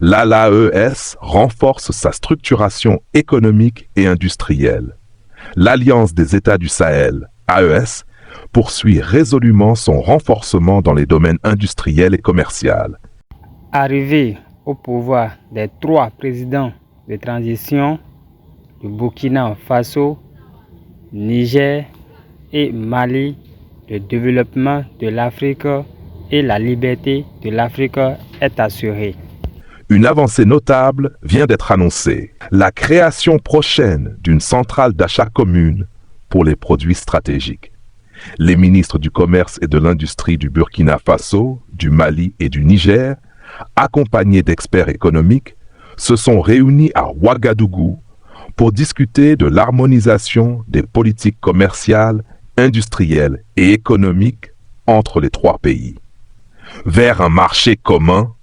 L'AES renforce sa structuration économique et industrielle. L'Alliance des États du Sahel, AES, poursuit résolument son renforcement dans les domaines industriels et commerciaux. Arrivé au pouvoir des 3 présidents de transition du Burkina Faso, Niger et Mali, le développement de l'Afrique et la liberté de l'Afrique est assurée. Une avancée notable vient d'être annoncée, la création prochaine d'une centrale d'achat commune pour les produits stratégiques. Les ministres du Commerce et de l'Industrie du Burkina Faso, du Mali et du Niger, accompagnés d'experts économiques, se sont réunis à Ouagadougou pour discuter de l'harmonisation des politiques commerciales, industrielles et économiques entre les 3 pays. Vers un marché commun,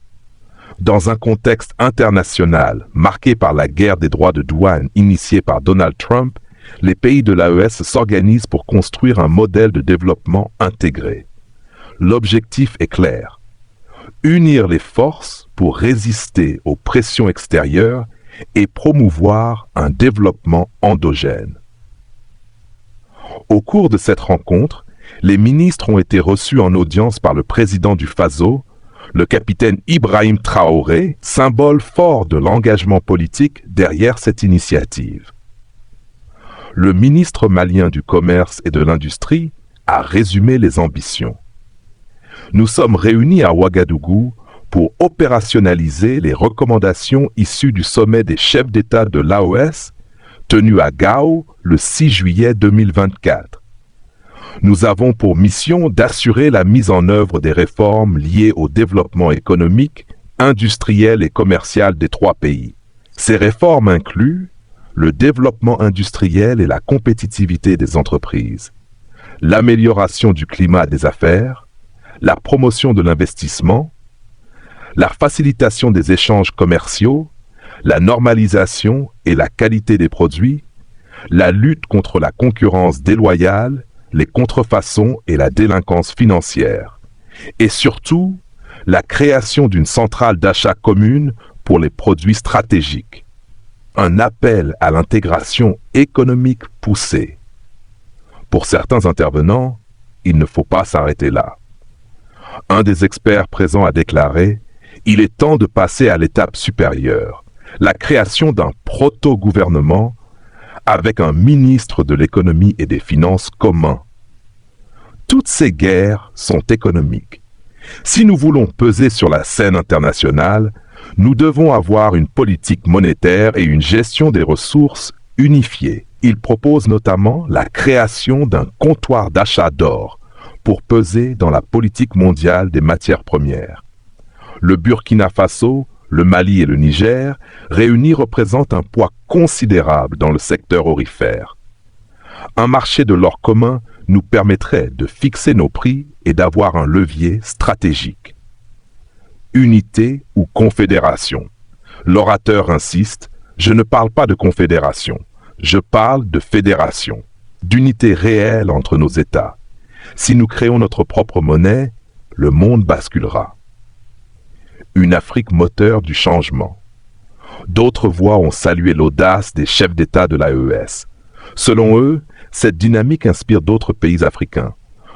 dans un contexte international marqué par la guerre des droits de douane initiée par Donald Trump, les pays de l'AES s'organisent pour construire un modèle de développement intégré. L'objectif est clair: unir les forces pour résister aux pressions extérieures et promouvoir un développement endogène. Au cours de cette rencontre, les ministres ont été reçus en audience par le président du Faso, le capitaine Ibrahim Traoré, symbole fort de l'engagement politique derrière cette initiative. Le ministre malien du Commerce et de l'Industrie a résumé les ambitions. Nous sommes réunis à Ouagadougou pour opérationnaliser les recommandations issues du sommet des chefs d'État de l'AOS, tenu à Gao le 6 juillet 2024. Nous avons pour mission d'assurer la mise en œuvre des réformes liées au développement économique, industriel et commercial des 3 pays. Ces réformes incluent le développement industriel et la compétitivité des entreprises, l'amélioration du climat des affaires, la promotion de l'investissement, la facilitation des échanges commerciaux, la normalisation et la qualité des produits, la lutte contre la concurrence déloyale, les contrefaçons et la délinquance financière, et surtout la création d'une centrale d'achat commune pour les produits stratégiques. Un appel à l'intégration économique poussée. Pour certains intervenants, il ne faut pas s'arrêter là. Un des experts présents a déclaré: il est temps de passer à l'étape supérieure, la création d'un proto-gouvernement avec un ministre de l'économie et des finances commun. Toutes ces guerres sont économiques. Si nous voulons peser sur la scène internationale, nous devons avoir une politique monétaire et une gestion des ressources unifiées. Il propose notamment la création d'un comptoir d'achat d'or pour peser dans la politique mondiale des matières premières. Le Burkina Faso, le Mali et le Niger, réunis, représentent un poids considérable dans le secteur aurifère. Un marché de l'or commun nous permettrait de fixer nos prix et d'avoir un levier stratégique. Unité ou confédération? L'orateur insiste: je ne parle pas de confédération, je parle de fédération, d'unité réelle entre nos États. Si nous créons notre propre monnaie, le monde basculera. Une Afrique moteur du changement. D'autres voix ont salué l'audace des chefs d'État de l'AES. Selon eux, cette dynamique inspire d'autres pays africains.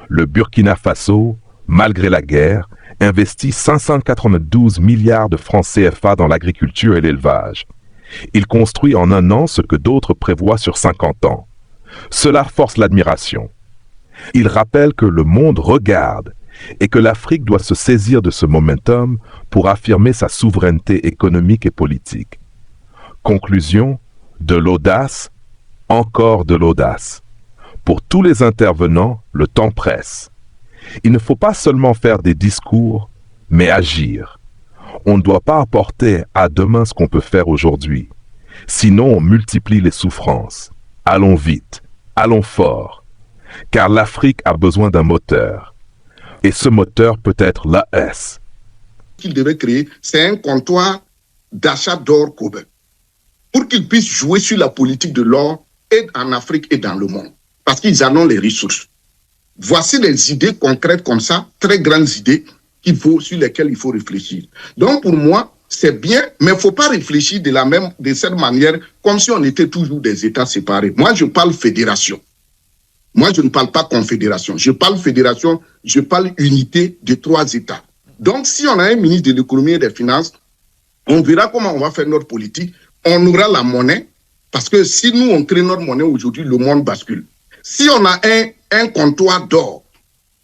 Le Burkina Faso, malgré la guerre, investit 592 milliards de francs CFA dans l'agriculture et l'élevage. Il construit en un an ce que d'autres prévoient sur 50 ans. Cela force l'admiration. Il rappelle que le monde regarde et que l'Afrique doit se saisir de ce momentum pour affirmer sa souveraineté économique et politique. Conclusion: de l'audace, encore de l'audace. Pour tous les intervenants, le temps presse. Il ne faut pas seulement faire des discours, mais agir. On ne doit pas apporter à demain ce qu'on peut faire aujourd'hui. Sinon, on multiplie les souffrances. Allons vite, allons fort. Car l'Afrique a besoin d'un moteur. Et ce moteur peut être l'AES. Qu'il devait créer, c'est un comptoir d'achat d'or commun. Pour qu'ils puissent jouer sur la politique de l'or et en Afrique et dans le monde. Parce qu'ils en ont les ressources. Voici des idées concrètes comme ça, très grandes idées sur lesquelles il faut réfléchir. Donc pour moi, c'est bien, mais il ne faut pas réfléchir de cette manière comme si on était toujours des États séparés. Moi, je parle fédération. Moi, je ne parle pas confédération. Je parle fédération, je parle unité de 3 États. Donc, si on a un ministre de l'économie et des finances, on verra comment on va faire notre politique. On aura la monnaie, parce que si nous, on crée notre monnaie aujourd'hui, le monde bascule. Si on a un comptoir d'or,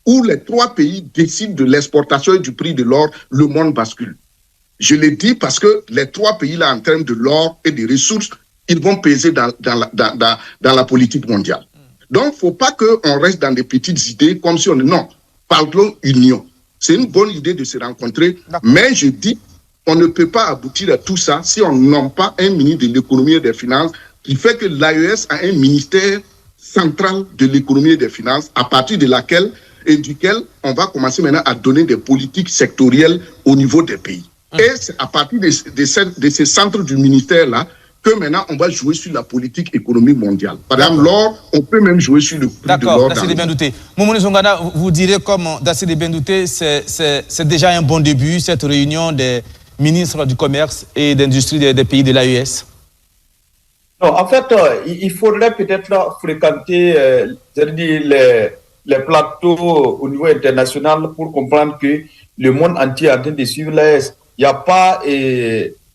où les 3 pays décident de l'exportation et du prix de l'or, le monde bascule. Je l'ai dit parce que les 3 pays-là, en termes de l'or et des ressources, ils vont peser dans la politique mondiale. Donc, il ne faut pas qu'on reste dans des petites idées comme si on... Non, parlons union. C'est une bonne idée de se rencontrer, mais je dis, on ne peut pas aboutir à tout ça si on nomme pas un ministre de l'économie et des finances qui fait que l'AES a un ministère central de l'économie et des finances à partir de laquelle et duquel on va commencer maintenant à donner des politiques sectorielles au niveau des pays. Et c'est à partir de ces centres du ministère-là que maintenant on va jouer sur la politique économique mondiale. Par exemple, l'or, on peut même jouer sur le prix de l'or. D'accord, Dassiré Bendouté. Momoni Zongana, vous direz comme Dassiré Bendouté, c'est déjà un bon début, cette réunion des ministres du commerce et d'industrie des pays de l'AES? Non, en fait, il faudrait peut-être fréquenter les plateaux au niveau international pour comprendre que le monde entier est en train de suivre l'AES. Il n'y a pas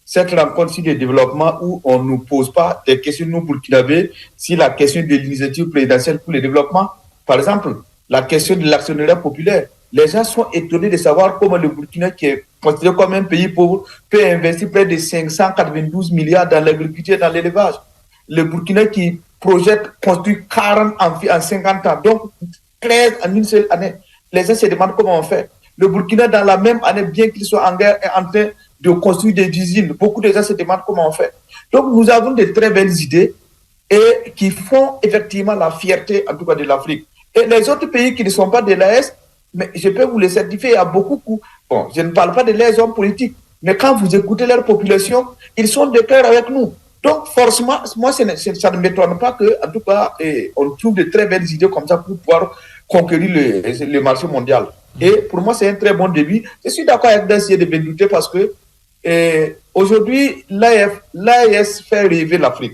cette rencontre sur le développement où on ne nous pose pas des questions, nous, burkinabés, sur la question de l'initiative présidentielle pour le développement. Par exemple, la question de l'actionnariat populaire. Les gens sont étonnés de savoir comment le Burkina, qui est considéré comme un pays pauvre, peut investir près de 592 milliards dans l'agriculture et dans l'élevage. Le Burkina qui projette construire 40 en 50 ans, donc 13 en une seule année. Les gens se demandent comment on fait. Le Burkina, dans la même année, bien qu'il soit en guerre, est en train de construire des usines. Beaucoup de gens se demandent comment on fait. Donc, nous avons de très belles idées et qui font effectivement la fierté, en tout cas, de l'Afrique. Et les autres pays qui ne sont pas de l'AES, mais je peux vous les certifier, il y a beaucoup. Bon, je ne parle pas de les hommes politiques, mais quand vous écoutez leur population, ils sont de cœur avec nous. Donc, forcément, moi, ça ne m'étonne pas qu'en tout cas, on trouve de très belles idées comme ça pour pouvoir conquérir le marché mondial. Et pour moi, c'est un très bon début. Je suis d'accord avec Dassiré Bendouté parce que aujourd'hui, l'AES fait rêver l'Afrique.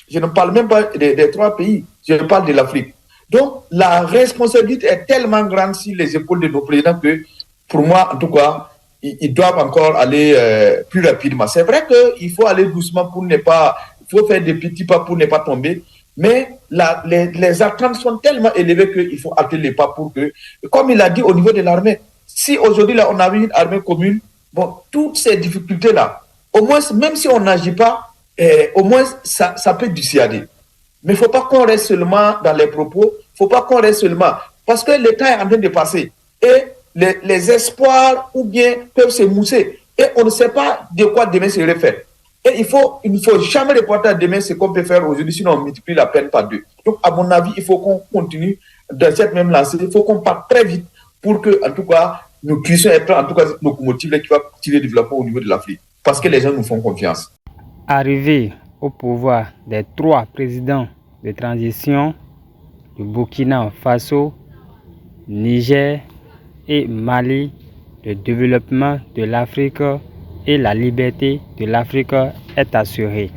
Je ne parle même pas des 3 pays, je parle de l'Afrique. Donc, la responsabilité est tellement grande sur les épaules de nos présidents que, pour moi, en tout cas, ils doivent encore aller plus rapidement. C'est vrai qu'il faut aller doucement pour ne pas... Il faut faire des petits pas pour ne pas tomber. Mais les attentes sont tellement élevées qu'il faut hâter les pas pour que... Comme il a dit au niveau de l'armée, si aujourd'hui, là, on a une armée commune, bon, toutes ces difficultés-là, au moins, même si on n'agit pas, au moins, ça peut dissuader. Mais il ne faut pas qu'on reste seulement dans les propos, il ne faut pas qu'on reste seulement... Parce que le temps est en train de passer. Et les espoirs ou bien peuvent se mousser. Et on ne sait pas de quoi demain serait fait. Et il ne faut jamais reporter à demain ce qu'on peut faire aujourd'hui, sinon on multiplie la peine par 2. Donc, à mon avis, il faut qu'on continue dans cette même lancée. Il faut qu'on parte très vite pour que, en tout cas, nous puissions être, en tout cas, cette locomotive qui va tirer le développement au niveau de l'Afrique. Parce que les gens nous font confiance. Arrivé au pouvoir des 3 présidents de transition du Burkina Faso, Niger et Mali, le développement de l'Afrique et la liberté de l'Afrique est assurée.